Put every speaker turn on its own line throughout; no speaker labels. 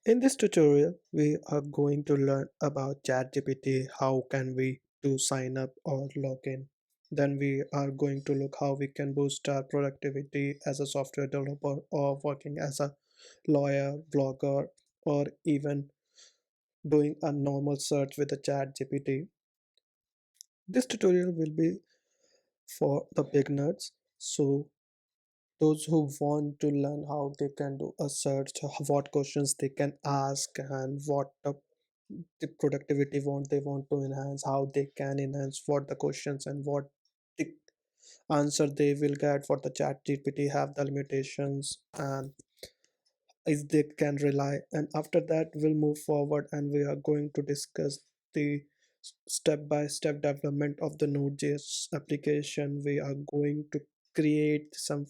In this tutorial, we are going to learn about ChatGPT, how can we do sign up or log in. Then we are going to look how we can boost our productivity as a software developer or working as a lawyer, blogger, or even doing a normal search with the ChatGPT. This tutorial will be for the beginners. So those who want to learn how they can do a search, what questions they can ask, and what the productivity want they want to enhance, how they can enhance, what the questions and what the answer they will get for the chat gpt have the limitations and is they can rely. And after that we'll move forward and we are going to discuss the step-by-step development of the Node.Js application. We are going to create some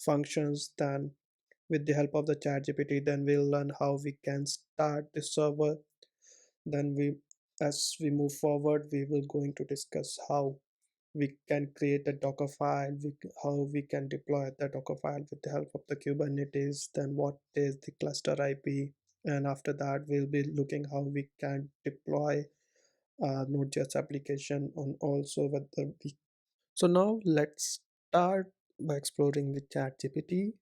functions, then with the help of the chat gpt then we'll learn how we can start the server. Then as we move forward we will going to discuss how we can create a docker file, how we can deploy the docker file with the help of the kubernetes, then what is the cluster ip, and after that we'll be looking how we can deploy node.js application on also with the so now let's start by exploring with ChatGPT.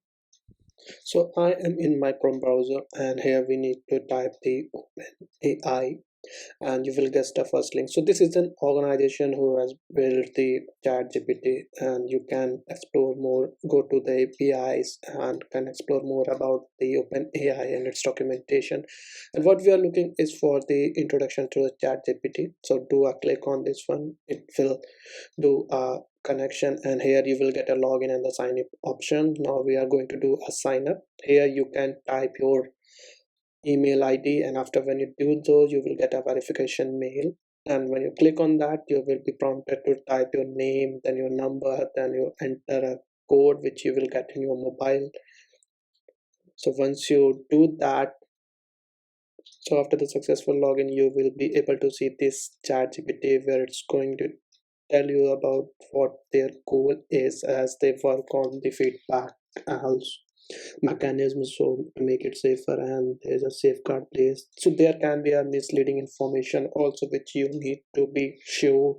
So I am in my Chrome browser and here we need to type the OpenAI and you will get the first link. So this is an organization who has built the chat gpt and you can explore more, go to the apis and can explore more about the open ai and its documentation. And what we are looking is for the introduction to the chat gpt. So do a click on this one, it will do a connection and here you will get a login and the sign up option. Now we are going to do a sign up. Here you can type your email ID, and after when you do those you will get a verification mail, and when you click on that you will be prompted to type your name, then your number, then you enter a code which you will get in your mobile. So once you do that, so after the successful login you will be able to see this chat gpt where it's going to tell you about what their goal is as they work on the feedback also mechanisms so to make it safer, and there's a safeguard place. So there can be a misleading information also which you need to be sure,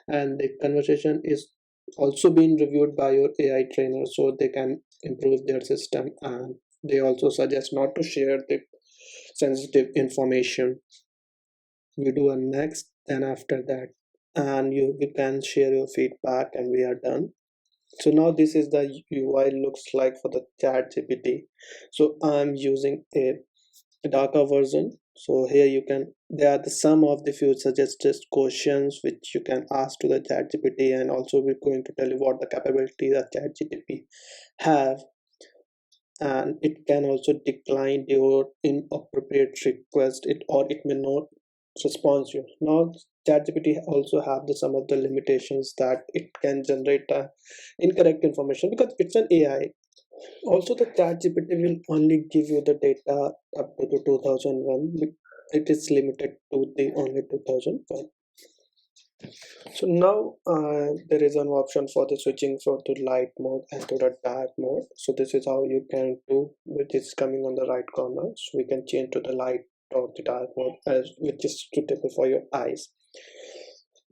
and the conversation is also being reviewed by your ai trainer so they can improve their system, and they also suggest not to share the sensitive information. You do a next, then after that and you can share your feedback and we are done. So now this is the UI looks like for the chat GPT. So I'm using a darker version. So here you can, there are the some of the few suggested questions which you can ask to the chat GPT, and also we're going to tell you what the capability that chat GPT have, and it can also decline your inappropriate request it or it may not respond you. Now ChatGPT also have the some of the limitations that it can generate incorrect information because it's an AI. Also the ChatGPT will only give you the data up to the 2001. It is limited to the only 2001. So now there is an option for the switching from to light mode and to the dark mode. So this is how you can do, which is coming on the right corner. So we can change to the light or the dark mode as which is suitable for your eyes.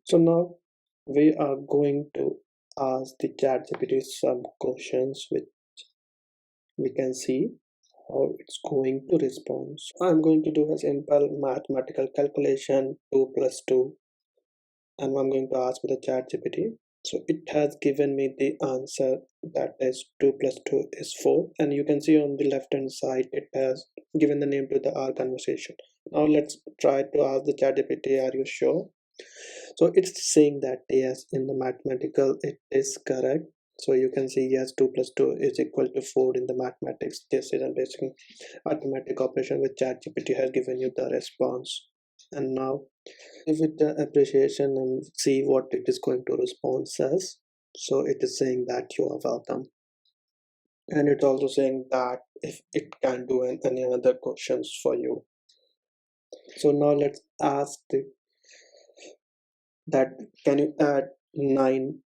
So now we are going to ask the chat GPT some questions which we can see how it's going to respond. So I'm going to do a simple mathematical calculation 2 plus 2, and I'm going to ask for the chat GPT. So it has given me the answer that is 2 plus 2 is 4, and you can see on the left hand side it has given the name to the our conversation. Now let's try to ask the chat GPT, are you sure? So it's saying that yes, in the mathematical it is correct. So you can see yes, 2 plus 2 is equal to 4 in the mathematics. This is a basic arithmetic operation which ChatGPT has given you the response. And now give it the appreciation and see what it is going to respond as. So it is saying that you are welcome, and it's also saying that if it can do any other questions for you. So now let's ask that can you add 9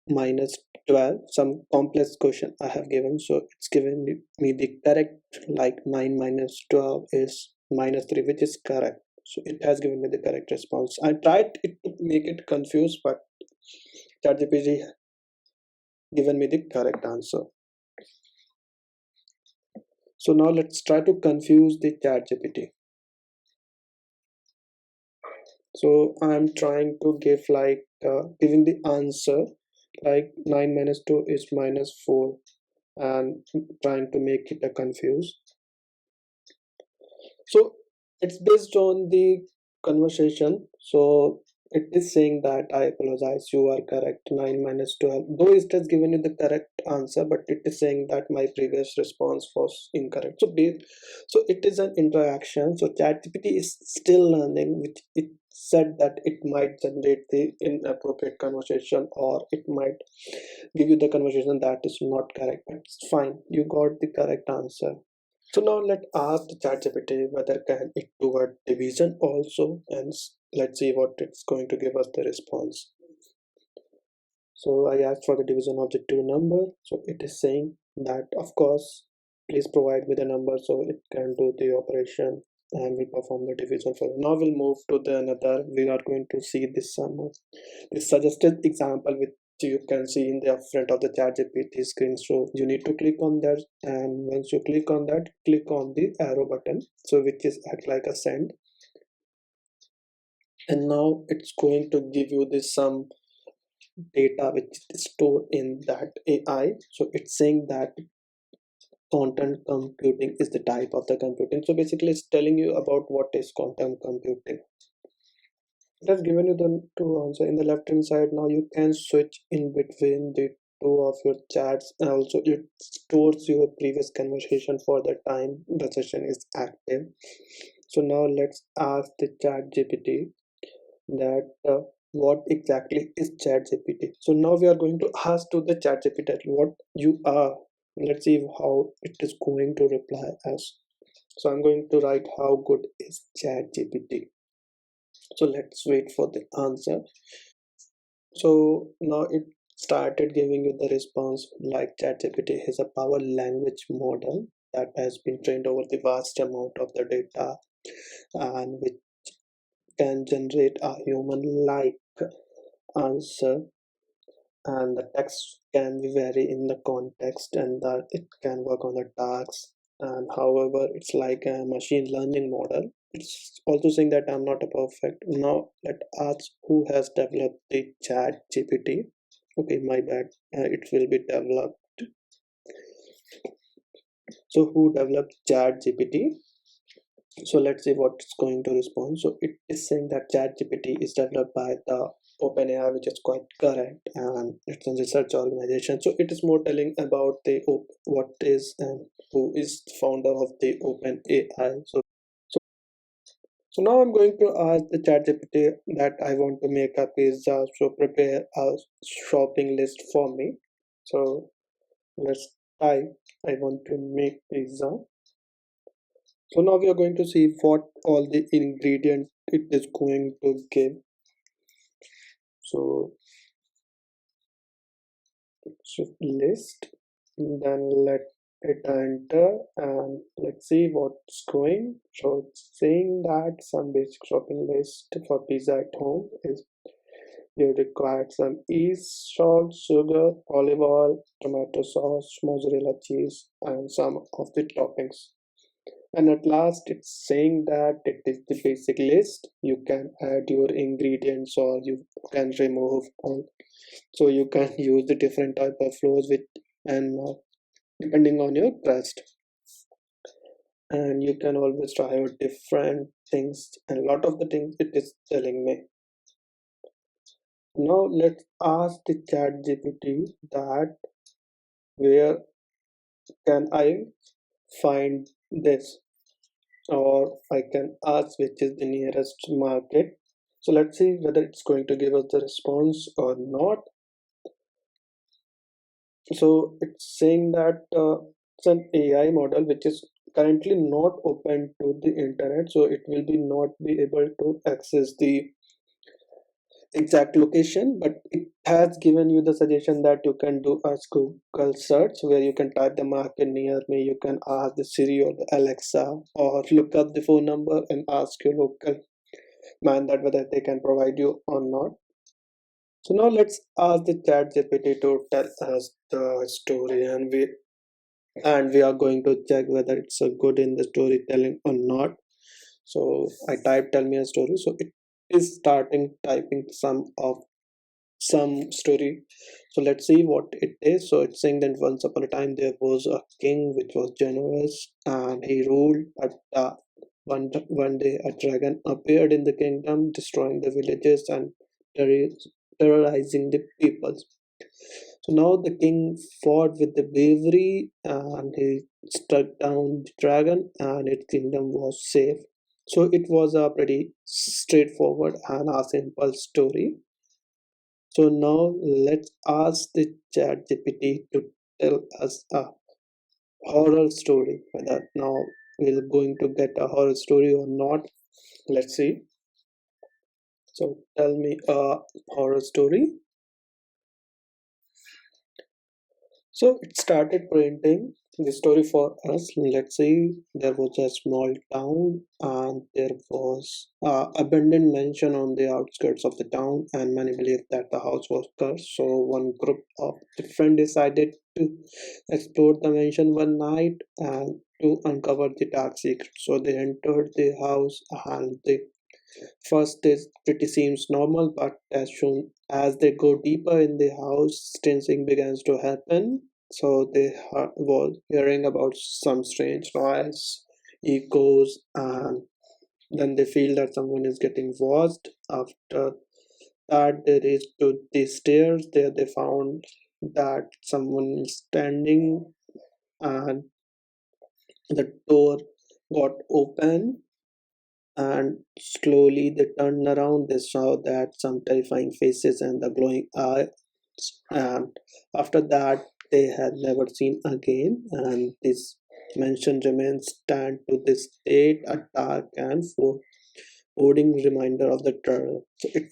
minus 12, some complex question I have given. So it's given me the correct, like 9 minus 12 is minus 3, which is correct. So it has given me the correct response. I tried it to make it confused, but ChatGPT given me the correct answer. So now let's try to confuse the ChatGPT. So I'm trying to give like giving the answer like 9 minus 2 is minus 4, and trying to make it a confuse. So it's based on the conversation. So it is saying that I apologize, you are correct, 9 minus 12. Though it has given you the correct answer, but it is saying that my previous response was incorrect. So it is an interaction. So ChatGPT is still learning, which it said that it might generate the inappropriate conversation, or it might give you the conversation that is not correct. But it's fine. You got the correct answer. So now let's ask the ChatGPT whether can it do a division also, and let's see what it's going to give us the response. So I asked for the division of the two number. So it is saying that of course, please provide me the number so it can do the operation and we perform the division for. Now we'll move to the another. We are going to see this this suggested example which you can see in the front of the ChatGPT screen. So you need to click on that, and once you click on that, click on the arrow button, so which is act like a send, and now it's going to give you this some data which is stored in that AI. So it's saying that content computing is the type of the computing. So basically it's telling you about what is quantum computing. It has given you the two answer in the left hand side. Now you can switch in between the two of your chats, and also it stores your previous conversation for the time the session is active. So now let's ask the chat GPT that what exactly is chat GPT. So now we are going to ask to the chat GPT what you are. Let's see how it is going to reply us. So I'm going to write how good is chat GPT. So let's wait for the answer. So now it started giving you the response like ChatGPT is a power language model that has been trained over the vast amount of the data, and which can generate a human-like answer, and the text can be vary in the context, and that it can work on the tasks. And however, it's like a machine learning model. It's also saying that I'm not a perfect. Now let us who has developed the chat GPT. Okay, my bad. It will be developed. So who developed chat GPT? So let's see what it's going to respond. So it is saying that ChatGPT is developed by the OpenAI, which is quite correct, and it's a research organization. So it is more telling about the what is and who is the founder of the OpenAI. So so now I'm going to ask the ChatGPT that I want to make a pizza. So prepare a shopping list for me. So let's type I want to make pizza. So now we are going to see what all the ingredients it is going to give. So shift list, then let it enter, and let's see what's going. So it's saying that some basic shopping list for pizza at home is you require some yeast, salt, sugar, olive oil, tomato sauce, mozzarella cheese, and some of the toppings. And at last, it's saying that it is the basic list. You can add your ingredients or you can remove all. So you can use the different type of flours with and depending on your trust. And you can always try out different things. And a lot of the things it is telling me. Now let's ask the chat GPT that where can I find this? Or I can ask which is the nearest market. So let's see whether it's going to give us the response or not. So it's saying that it's an AI model which is currently not open to the internet, so it will be not be able to access the exact location, but it has given you the suggestion that you can do a Google search where you can type the market near me. You can ask the Siri or the Alexa, or look up the phone number and ask your local man that whether they can provide you or not. So now let's ask the chat GPT to tell us the story, and we are going to check whether it's a good in the storytelling or not. So I type tell me a story, so it is starting typing some story. So let's see what it is. So it's saying that once upon a time there was a king which was generous and he ruled. But one day a dragon appeared in the kingdom, destroying the villages and terri- terrorizing the people. So now the king fought with the bravery and he struck down the dragon and its kingdom was safe. So it was a pretty straightforward and a simple story. So now let's ask the chat GPT to tell us a horror story. Whether now we're going to get a horror story or not. Let's see. So tell me a horror story. So it started printing the story for us. Let's say there was a small town and there was abandoned mansion on the outskirts of the town, and many believed that the house was cursed. So one group of the friends decided to explore the mansion one night and to uncover the dark secret. So they entered the house and they first, this pretty seems normal, but as they go deeper in the house, strange thing begins to happen. So they was hearing about some strange noise, echoes, and then they feel that someone is getting watched. After that, they reached to the stairs. There, they found that someone is standing, and the door got open, and slowly they turned around. They saw that some terrifying faces and the glowing eyes, and after that they had never seen again. And this mansion remains stand to this date, a dark and foreboding reminder of the terror. So it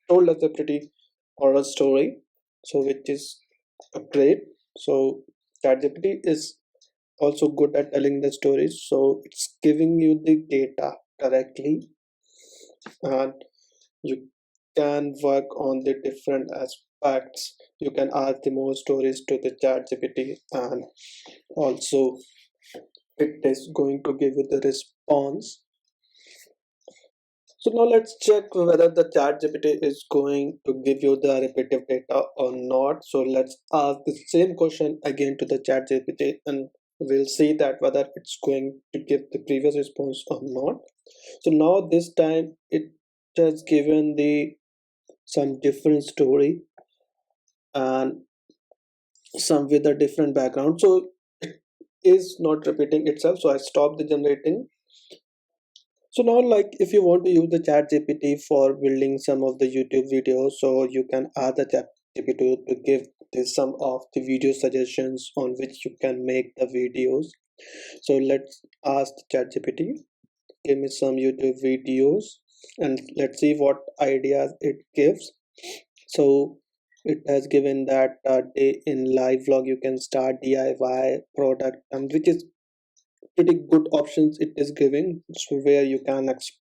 told us a pretty horror story, so which is a great. So ChatGPT is also good at telling the stories, so it's giving you the data correctly, and you can work on the different aspects. You can add the more stories to the chat gpt, and also it is going to give you the response. So now let's check whether the chat gpt is going to give you the repetitive data or not. So let's ask the same question again to the chat gpt, and we'll see that whether it's going to give the previous response or not. So now this time it has given the some different story and some with a different background, so it is not repeating itself. So I stopped the generating. So now, like, if you want to use the chat gpt for building some of the youtube videos, so you can ask the chat gpt to give this some of the video suggestions on which you can make the videos. So let's ask the chat gpt, give me some youtube videos, and let's see what ideas it gives. So it has given that day in live vlog you can start DIY product, and which is pretty good options it is giving. So where you can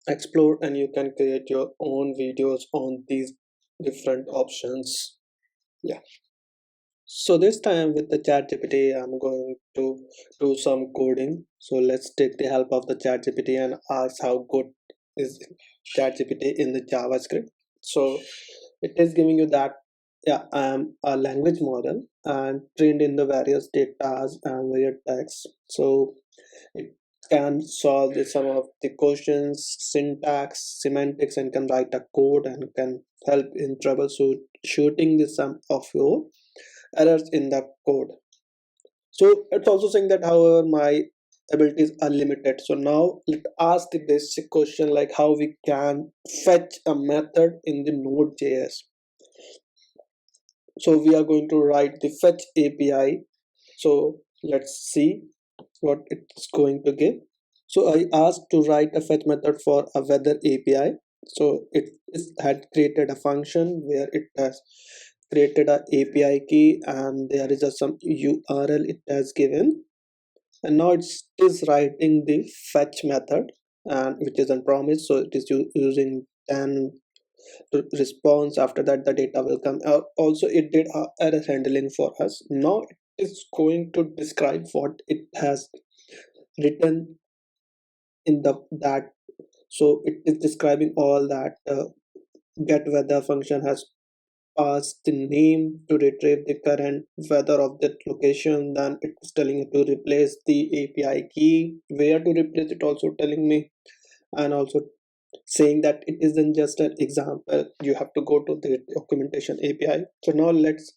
explore and you can create your own videos on these different options. Yeah. So this time with the chat GPT, I'm going to do some coding. So let's take the help of the chat GPT and ask how good is chat GPT in the JavaScript. So it is giving you that, yeah, I am a language model and trained in the various data and various texts. So it can solve some of the questions, syntax, semantics, and can write a code and can help in troubleshooting the some of your errors in the code. So it's also saying that however my abilities are limited. So now let's ask the basic question like how we can fetch a method in the Node.Js. So we are going to write the fetch API. So let's see what it's going to give. So I asked to write a fetch method for a weather API. So had created a function where it has created a API key, and there is some URL it has given, and now it is writing the fetch method, and which is on promise, so it is using 10 response. After that the data will come. Also it did error handling for us. Now it is going to describe what it has written in the that. So it is describing all that. Get weather function has passed the name to retrieve the current weather of that location. Then it is telling you to replace the API key, where to replace it also telling me, and also saying that it isn't just an example, you have to go to the documentation API. So now let's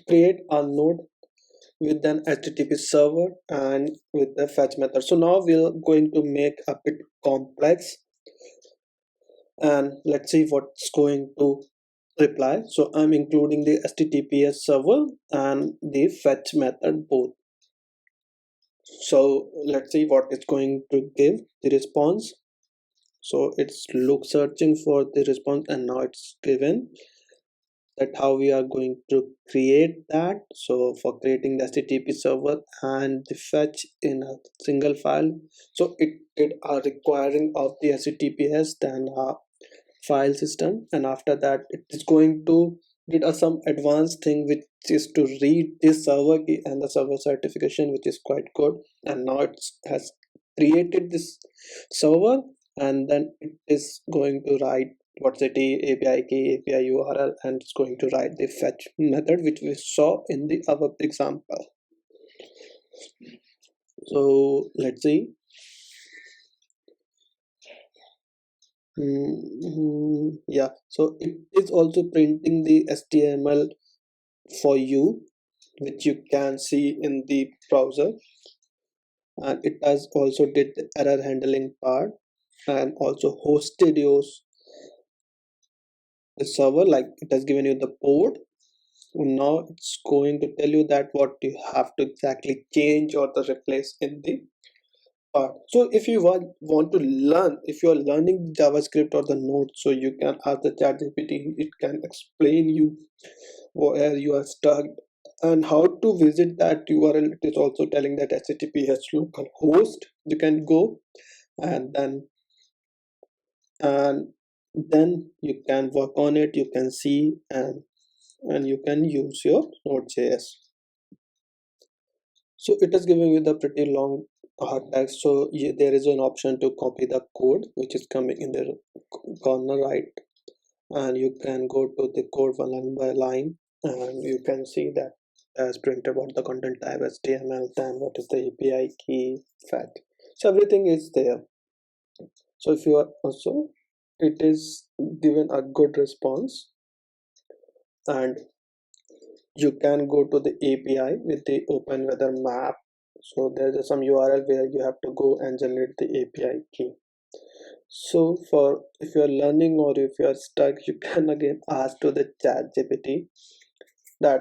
create a node with an HTTP server and with the fetch method. So now we're going to make a bit complex, and let's see what's going to reply. So I'm including the HTTPS server and the fetch method both. So let's see what it's going to give the response. So it's look searching for the response, and now it's given that how we are going to create that. So for creating the HTTP server and the fetch in a single file, so it did a requiring of the HTTPS, then a file system, and after that it is going to did a some advanced thing which is to read this server key and the server certification, which is quite good. And now it has created this server, and then it is going to write what's the API key, API URL, and it's going to write the fetch method which we saw in the other example. So let's see. Yeah, so it is also printing the HTML for you, which you can see in the browser, and it has also did the error handling part, and also hosted yours the server, like it has given you the port. Now it's going to tell you that what you have to exactly change or the replace in the part. So if you want to learn, if you're learning JavaScript or the Node, so you can ask the ChatGPT, it can explain you where you are stuck and how to visit that URL. It is also telling that HTTPS local host you can go, and and then you can work on it, you can see, and you can use your Node.Js. So it is giving you the pretty long hard text. So there is an option to copy the code which is coming in the corner right, and you can go to the code one line by line, and you can see that as printed what the content type, HTML, then what is the API key, fat. So everything is there. So if you are also, it is given a good response, and you can go to the API with the open weather map. So there's some URL where you have to go and generate the API key. So for if you are learning or if you are stuck, you can again ask to the chat GPT that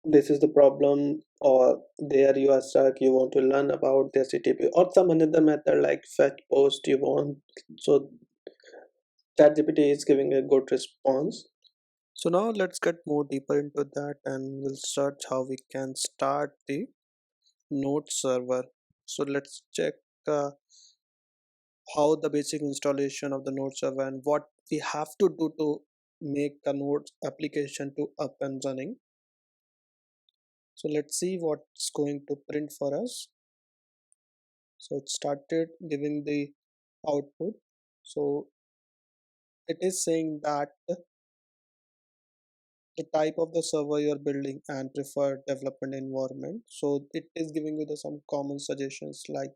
this is the problem, or there you are stuck, you want to learn about the HTTP or some another method like fetch post you want. So chat GPT is giving a good response. So now let's get more deeper into that, and we'll search how we can start the Node server. So let's check how the basic installation of the Node server and what we have to do to make the Node application to up and running. So let's see what's going to print for us. So it started giving the output. So it is saying that the type of the server you're building and preferred development environment. So it is giving you the some common suggestions like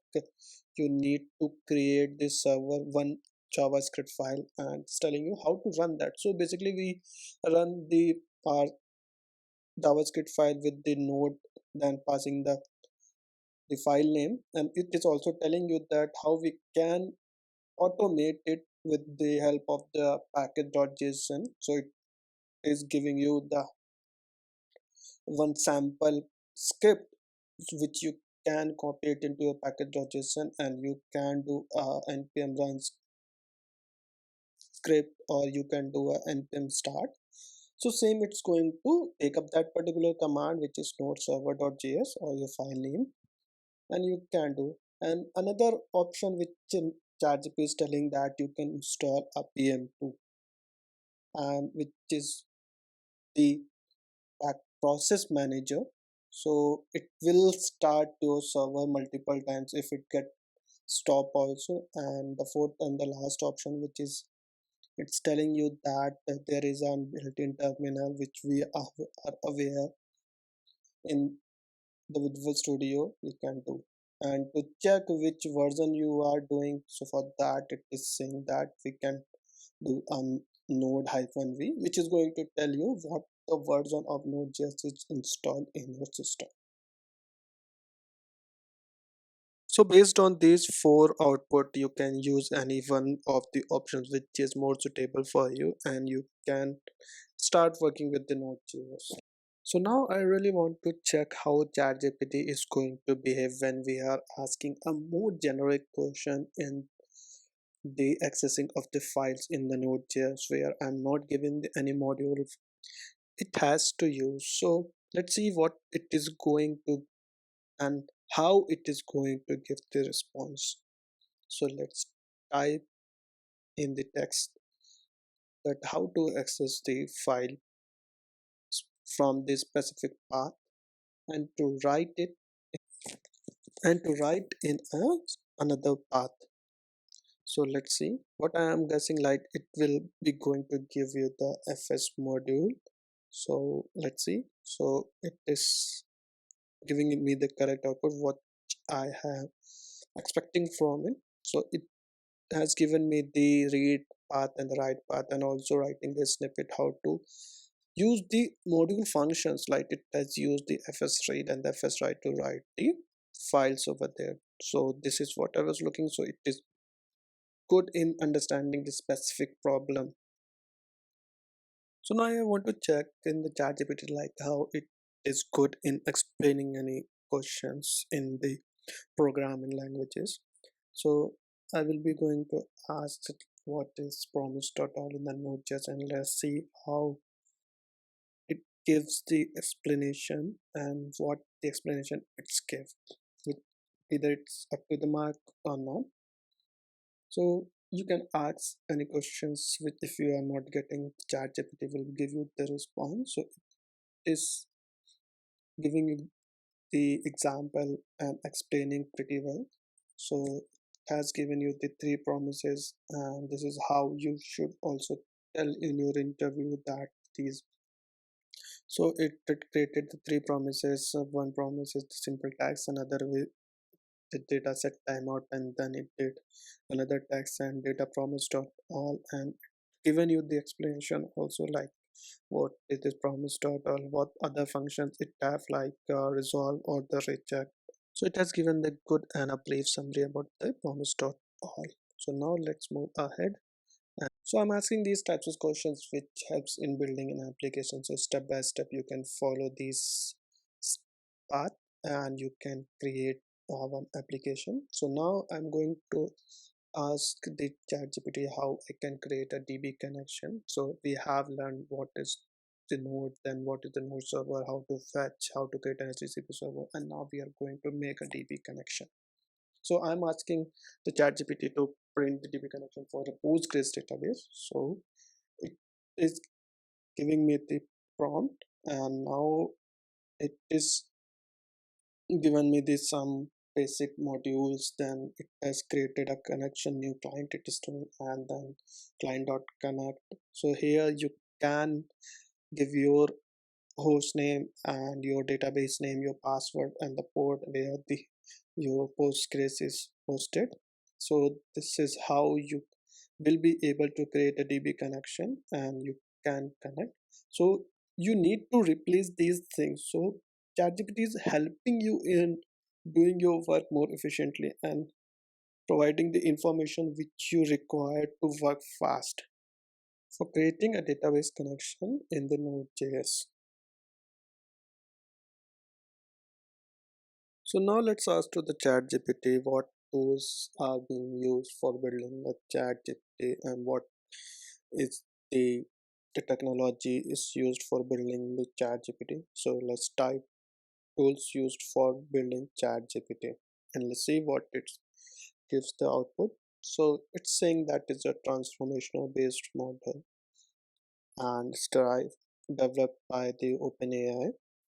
you need to create this server one JavaScript file, and it's telling you how to run that. So basically we run the our JavaScript file with the node, then passing the file name, and it is also telling you that how we can automate it with the help of the package.json. So it is giving you the one sample script which you can copy it into your package.json, and you can do npm runs script, or you can do a npm start. So same, it's going to take up that particular command, which is node server.js or your file name, and you can do. And another option which ChatGPT is telling, that you can install a PM2, and which is the back process manager. So it will start your server multiple times if it get stop also. And the fourth and the last option, which is it's telling you that there is a built-in terminal which we are aware in the Visual Studio you can do. And to check which version you are doing, so for that it is saying that we can do node-v, which is going to tell you what the version of Node.js is installed in your system. So based on these four output, you can use any one of the options which is more suitable for you, and you can start working with the Node.js. So now I really want to check how ChatGPT is going to behave when we are asking a more generic question in the accessing of the files in the Node.js, where I'm not giving any module it has to use. So let's see what it is going to and how it is going to give the response. So let's type in the text that how to access the file from this specific path, and to write it in another path. So let's see what I am guessing, like it will be going to give you the fs module. So let's see. So it is giving me the correct output what I have expecting from it. So it has given me the read path and the write path, and also writing the snippet how to use the module functions, like it has used the fs read and the fs write to write the files over there. So this is what I was looking. So it is good in understanding the specific problem. So now I want to check in the ChatGPT like how it is good in explaining any questions in the programming languages. So I will be going to ask it what is Promise.all in the Node.js, and let's see how it gives the explanation and what the explanation it's give. Either it's up to the mark or not. So you can ask any questions with if you are not getting, ChatGPT will give you the response. So it is giving you the example and explaining pretty well. So it has given you the three promises, and this is how you should also tell in your interview that these. So it created the three promises. One promise is the simple tags, another way the data set timeout, and then it did another text and data promise.all, and given you the explanation also, like what is this promise.all, what other functions it have, like resolve or the reject. So it has given the good and a brief summary about the promise.all. So now let's move ahead. So I'm asking these types of questions which helps in building an application. So step by step you can follow these path and you can create one application. So now I'm going to ask the ChatGPT how I can create a DB connection. So we have learned what is the node, then what is the node server, how to fetch, how to create an HTTP server, and now we are going to make a DB connection. So I'm asking the ChatGPT to print the DB connection for a Postgres database. So it is giving me the prompt, and now it is given me this some basic modules. Then it has created a connection, new client it is doing, and then client.connect. So here you can give your host name and your database name, your password, and the port where the your Postgres is hosted. So this is how you will be able to create a DB connection and you can connect. So you need to replace these things. So ChatGPT is helping you in doing your work more efficiently and providing the information which you require to work fast. For creating a database connection in the Node.js. So now let's ask to the ChatGPT what tools are being used for building a ChatGPT, and what is the technology is used for building the ChatGPT. So let's type tools used for building ChatGPT and let's see what it gives the output. So it's saying that it's a transformational based model and it's derived developed by the OpenAI.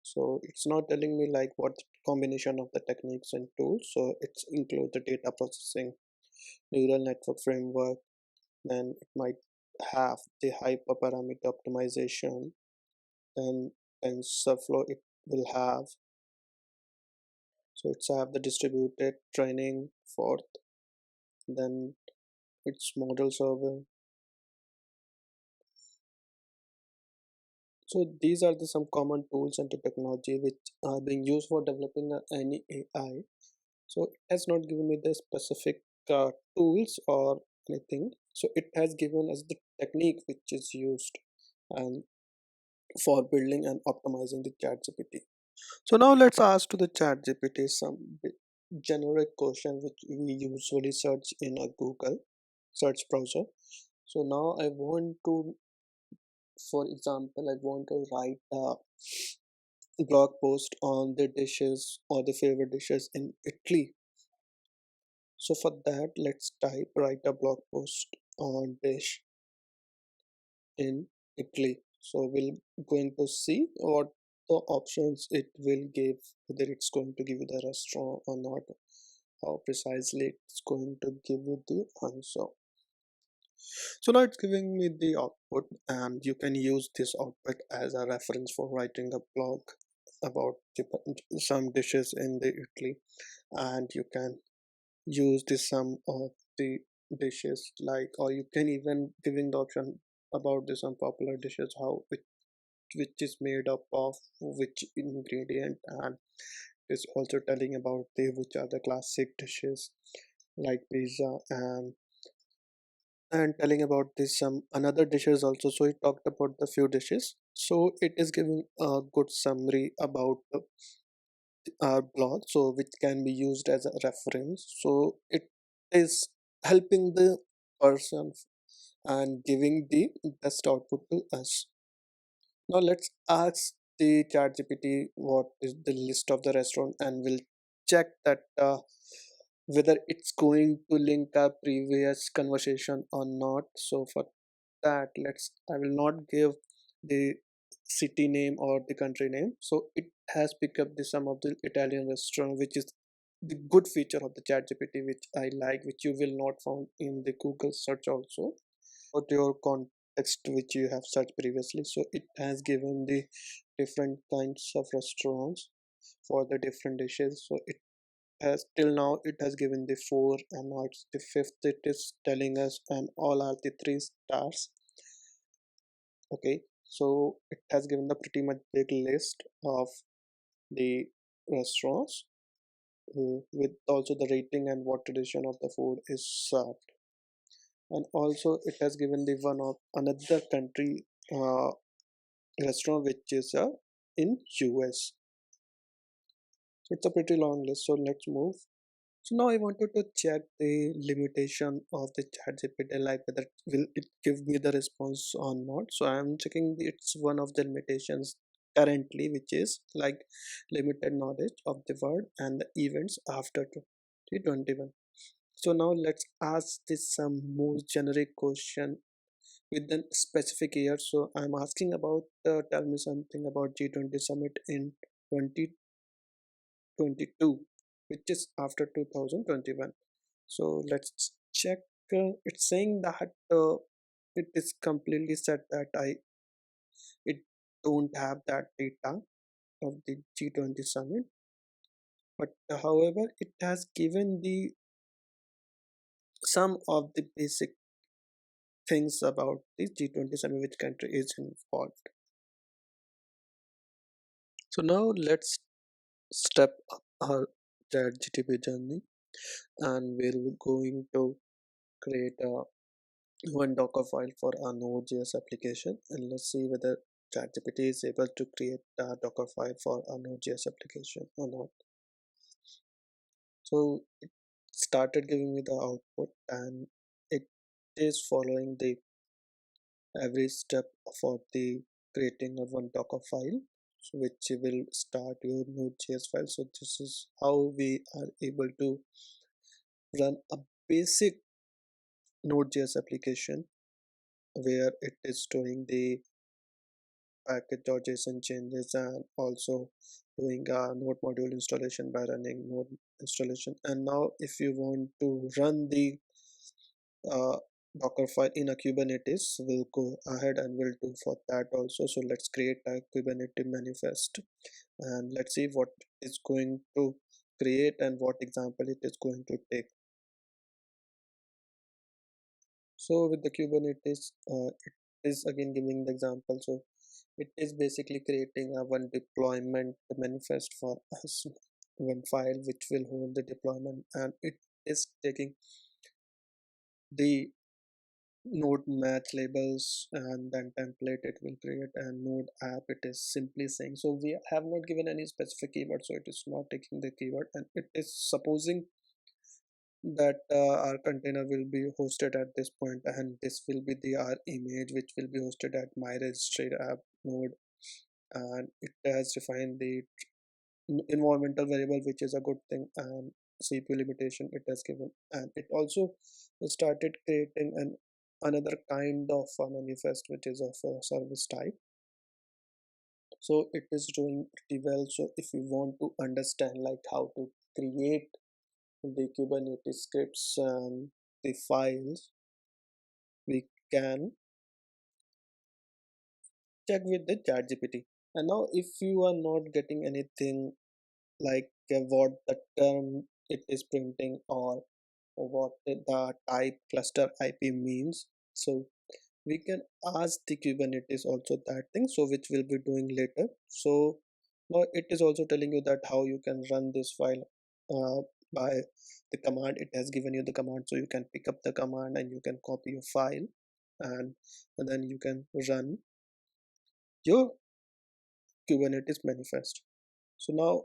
So it's not telling me like what combination of the techniques and tools. So it's include the data processing, neural network framework, then it might have the hyperparameter optimization, then TensorFlow it will have. So it's have the distributed training for then its model server. So these are the some common tools and the technology which are being used for developing any AI. So it has not given me the specific tools or anything. So it has given us the technique which is used and for building and optimizing the chat GPT. So now let's ask to the chat GPT some generic question which we usually search in a Google search browser. So now I want to, for example, I want to write a blog post on the dishes or the favorite dishes in Italy. So for that, let's type write a blog post on dish in Italy. So we'll going to see what the options it will give, whether it's going to give you the restaurant or not, how precisely it's going to give you the answer. So now it's giving me the output and you can use this output as a reference for writing a blog about some dishes in the Italy, and you can use the sum of the dishes like, or you can even giving the option about the some popular dishes, how which is made up of which ingredient, and is also telling about the which are the classic dishes like pizza, and telling about this some another dishes also. So it talked about the few dishes, so it is giving a good summary about our blog, so which can be used as a reference. So it is helping the person and giving the best output to us. Now let's ask the ChatGPT what is the list of the restaurant, and we'll check that whether it's going to link our previous conversation or not. So for that, let's I will not give the city name or the country name. So it has picked up the some of the Italian restaurant, which is the good feature of the ChatGPT, which I like, which you will not found in the Google search also, or your context which you have searched previously. So it has given the different kinds of restaurants for the different dishes. So it has till now it has given the four, and now it's the fifth it is telling us, and all are the 3 stars. Okay, so it has given the pretty much big list of the restaurants with also the rating and what tradition of the food is served, and also it has given the one of another country restaurant which is in US. So it's a pretty long list, so let's move. So now I wanted to check the limitation of the chat GPT, like whether will it give me the response or not. So I'm checking it's one of the limitations currently, which is like limited knowledge of the word and the events after 2021. So now let's ask this some more generic question with a specific year. So I'm asking about tell me something about G20 summit in 2022, which is after 2021. So let's check. It's saying that it is completely set that it don't have that data of the G20 summit, but however it has given the some of the basic things about the G20 summit, which country is involved. So now let's step up our chat GTP journey, and we're going to create a one Docker file for our Node.js application, and let's see whether ChatGPT is able to create a Docker file for our Node.js application or not. So it started giving me the output, and it is following the every step for the creating a one Docker file, which will start your Node.js file. So this is how we are able to run a basic Node.js application where it is storing the package.json changes and also doing a node module installation by running node installation. And now if you want to run the uh, Docker file in a Kubernetes, we'll go ahead and we'll do for that also. So let's create a Kubernetes manifest and let's see what is going to create and what example it is going to take. So with the Kubernetes, it is again giving the example. So it is basically creating a one deployment manifest for us, one file which will hold the deployment, and it is taking the node match labels and then template it will create, and node app it is simply saying. So we have not given any specific keyword, so it is not taking the keyword, and it is supposing that our container will be hosted at this point, and this will be the our image which will be hosted at my registry app node. And it has defined the environmental variable, which is a good thing, and CPU limitation it has given, and it also started creating another kind of a manifest which is of a service type. So it is doing pretty well. So if you want to understand like how to create the Kubernetes scripts and the files, we can check with the ChatGPT. And now if you are not getting anything like what the term it is printing or what the type cluster IP means, so we can ask the Kubernetes also that thing, so which we'll be doing later. So now it is also telling you that how you can run this file by the command. It has given you the command, so you can pick up the command and you can copy your file, and then you can run your Kubernetes manifest. So now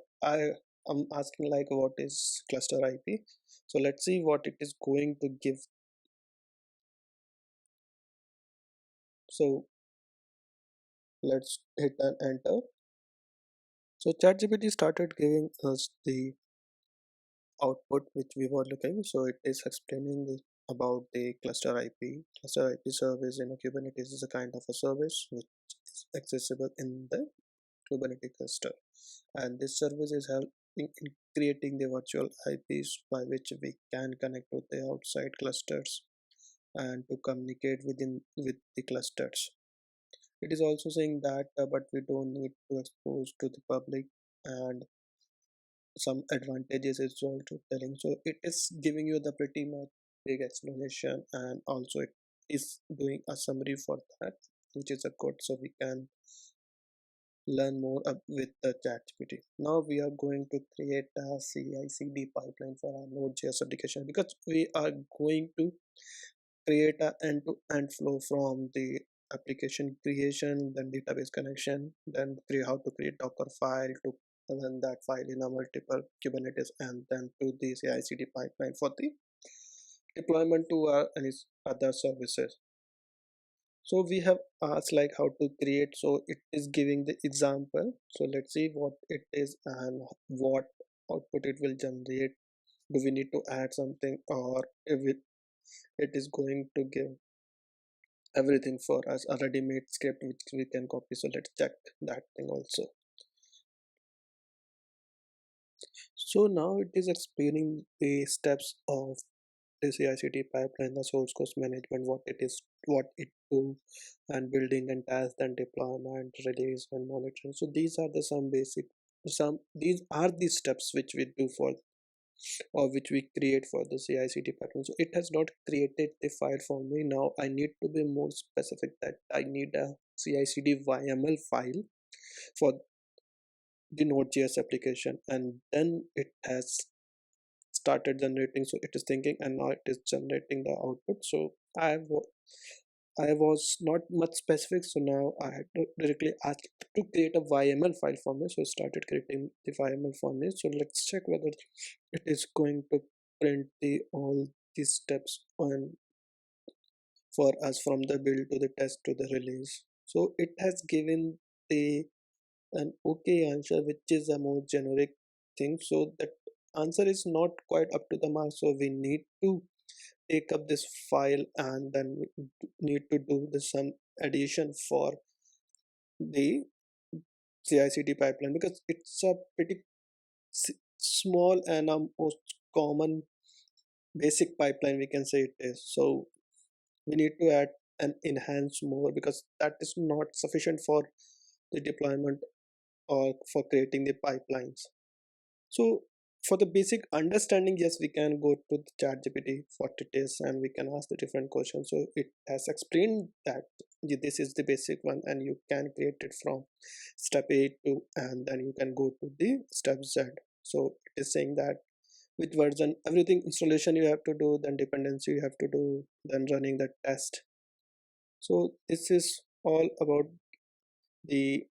am asking like what is cluster IP. So let's see what it is going to give. So let's hit and enter. So ChatGPT started giving us the output which we were looking. So it is explaining about the cluster IP. Cluster IP service in a Kubernetes is a kind of a service which is accessible in the Kubernetes cluster. And this service is helping in creating the virtual IPs by which we can connect with the outside clusters and to communicate with the clusters. It is also saying that but we don't need to expose to the public, and some advantages is also telling. So it is giving you the pretty much big explanation, and also it is doing a summary for that, which is a good, so we can learn more with the ChatGPT. Now we are going to create a CI/CD pipeline for our Node.js application, because we are going to create a end-to-end flow from the application creation, then database connection, then how to create Docker file to run that file in a multiple Kubernetes, and then to the CI/CD pipeline for the deployment to any other services. So we have asked like how to create, so it is giving the example. So let's see what it is and what output it will generate. Do we need to add something, or if it is going to give everything for us, a ready-made script which we can copy? So let's check that thing also. So now it is explaining the steps of the CI/CD pipeline, the source code management, what it is, what it do, and building and test and deployment, release and monitoring. So these are the some basic, some these are the steps which we do for, or which we create for the CI/CD pipeline. So it has not created the file for me. Now I need to be more specific that I need a CI/CD YML file for the Node.js application, and then it has started generating. So it is thinking, and now it is generating the output. So I was not much specific, so now I had to directly ask to create a YML file for me. So I started creating the YML for me. So let's check whether it is going to print the all these steps on for us from the build to the test to the release. So it has given the an okay answer, which is a more generic thing. So that answer is not quite up to the mark. So we need to take up this file and then we need to do the some addition for the CI/CD pipeline, because it's a pretty small and a most common basic pipeline we can say it is. So we need to add and enhance more, because that is not sufficient for the deployment or for creating the pipelines. So for the basic understanding, yes, we can go to the ChatGPT for details and we can ask the different questions. So it has explained that this is the basic one and you can create it from step A to, and then you can go to the step Z. So it is saying that with version, everything installation you have to do, then dependency you have to do, then running the test. So this is all about the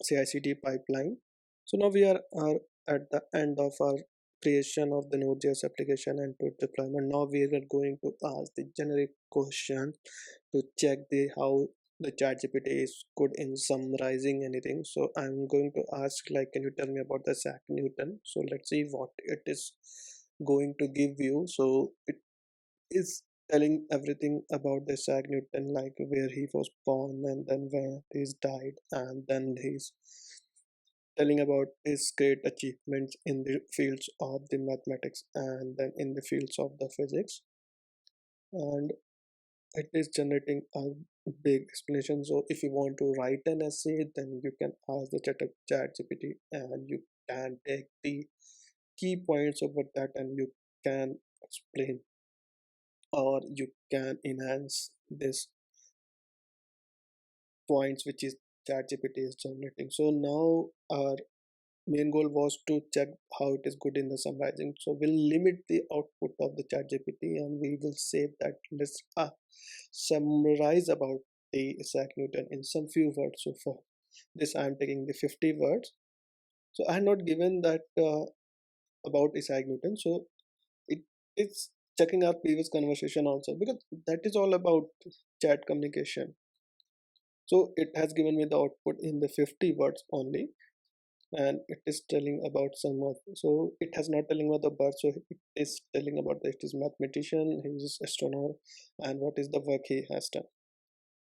CI/CD pipeline. So now we are at the end of our creation of the Node.js application and to deployment. Now we are going to ask the generic question to check the how the ChatGPT is good in summarizing anything. So I'm going to ask, like, can you tell me about the Isaac Newton? So let's see what it is going to give you. So it is telling everything about the Isaac Newton, like where he was born and then where he's died, and then he's telling about his great achievements in the fields of the mathematics and then in the fields of the physics. And it is generating a big explanation. So if you want to write an essay, then you can ask the chat GPT and you can take the key points about that and you can explain, or you can enhance this points which is ChatGPT is generating. So now our main goal was to check how it is good in the summarizing. So we'll limit the output of the ChatGPT and we will say that let's summarize about the Isaac Newton in some few words. So for this I am taking the 50 words. So I have not given that about Isaac Newton. So it is checking our previous conversation also, because that is all about chat communication. So it has given me the output in the 50 words only, and it is telling about some of, so it has not telling about the birth, so it is telling about that it is mathematician, he is astronomer, and what is the work he has done.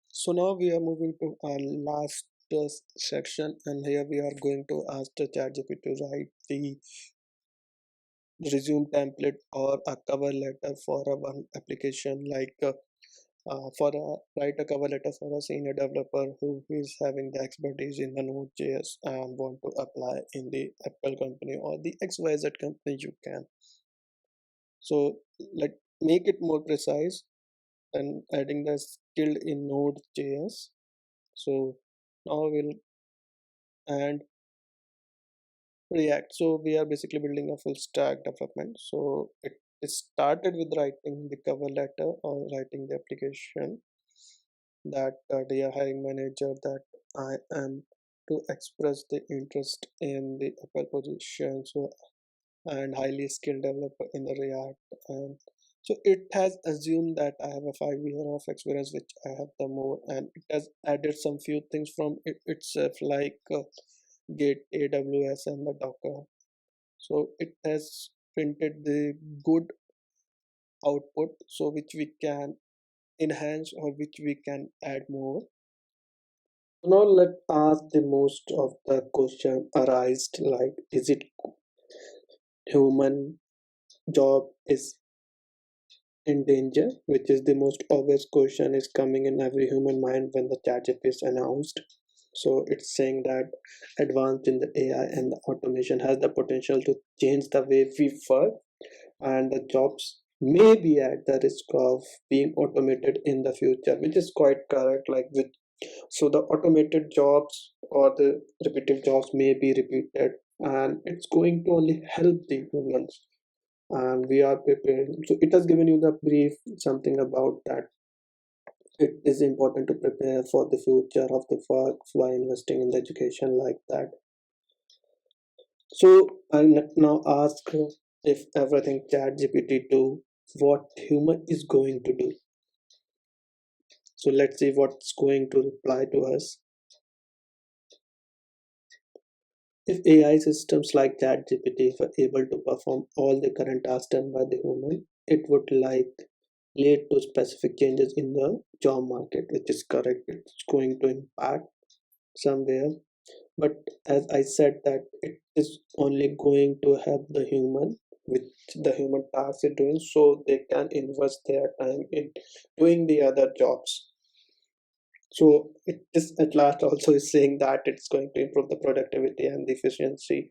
So now we are moving to our last section, and here we are going to ask the ChatGPT to write the resume template or a cover letter for a one application, like for a write a cover letter for a senior developer who is having the expertise in the Node.js and want to apply in the Apple company or the XYZ company, you can. So let make it more precise and adding the skilled in Node.js. So now we'll add React. So we are basically building a full stack development. So it started with writing the cover letter or writing the application that dear hiring manager, that I am to express the interest in the Apple position, so and highly skilled developer in the React. And so it has assumed that I have a 5 year of experience, which I have the more, and it has added some few things from it itself, like Git, AWS, and the Docker. So it has printed the good output, so which we can enhance or which we can add more. Now let's ask the most of the question arised, like is it human job is in danger, which is the most obvious question is coming in every human mind when the ChatGPT is announced. So it's saying that advanced in the AI and the automation has the potential to change the way we work, and the jobs may be at the risk of being automated in the future, which is quite correct. Like with, so the automated jobs or the repetitive jobs may be repeated, and it's going to only help the humans, and we are preparing. So it has given you the brief something about that. It is important to prepare for the future of the work by investing in the education like that. So I now ask, if everything chat gpt do, what human is going to do? So let's see what's going to reply to us. If AI systems like ChatGPT were able to perform all the current tasks done by the human, it would lead to specific changes in the job market, which is correct. It's going to impact somewhere. But as I said that it is only going to help the human, which the human tasks are doing, so they can invest their time in doing the other jobs. So it is at last also is saying that it's going to improve the productivity and the efficiency,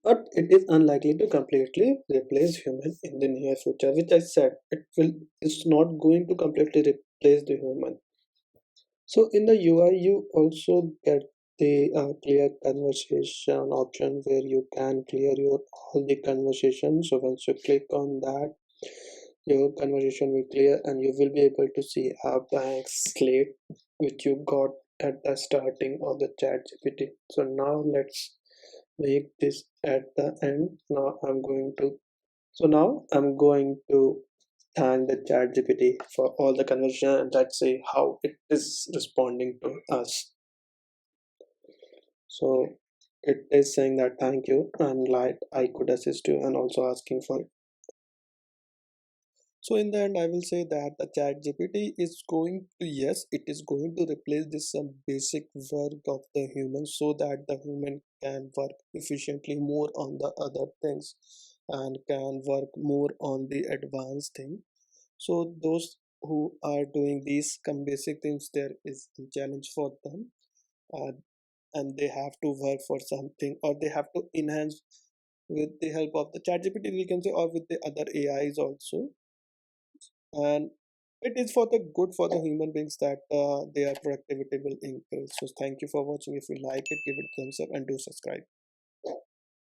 but it is unlikely to completely replace human in the near future, which I said it's not going to completely replace the human. So in the UI, you also get the clear conversation option where you can clear your all the conversation. So once you click on that, your conversation will clear and you will be able to see a blank slate which you got at the starting of the chat GPT. So now let's make this at the end. Now I'm going to thank the chat GPT for all the conversation and let's see how it is responding to us. So it is saying that thank you and like I could assist you and also asking for. So in the end, I will say that the chat GPT is going to, yes, it is going to replace this some basic work of the human so that the human can work efficiently more on the other things and can work more on the advanced thing. So those who are doing these some basic things, there is a challenge for them, uh, and they have to work for something or they have to enhance with the help of the chat GPT, we can say, or with the other AIs also. And it is for the good for the human beings that their productivity will increase. So thank you for watching. If you like it, give it a thumbs up and do subscribe.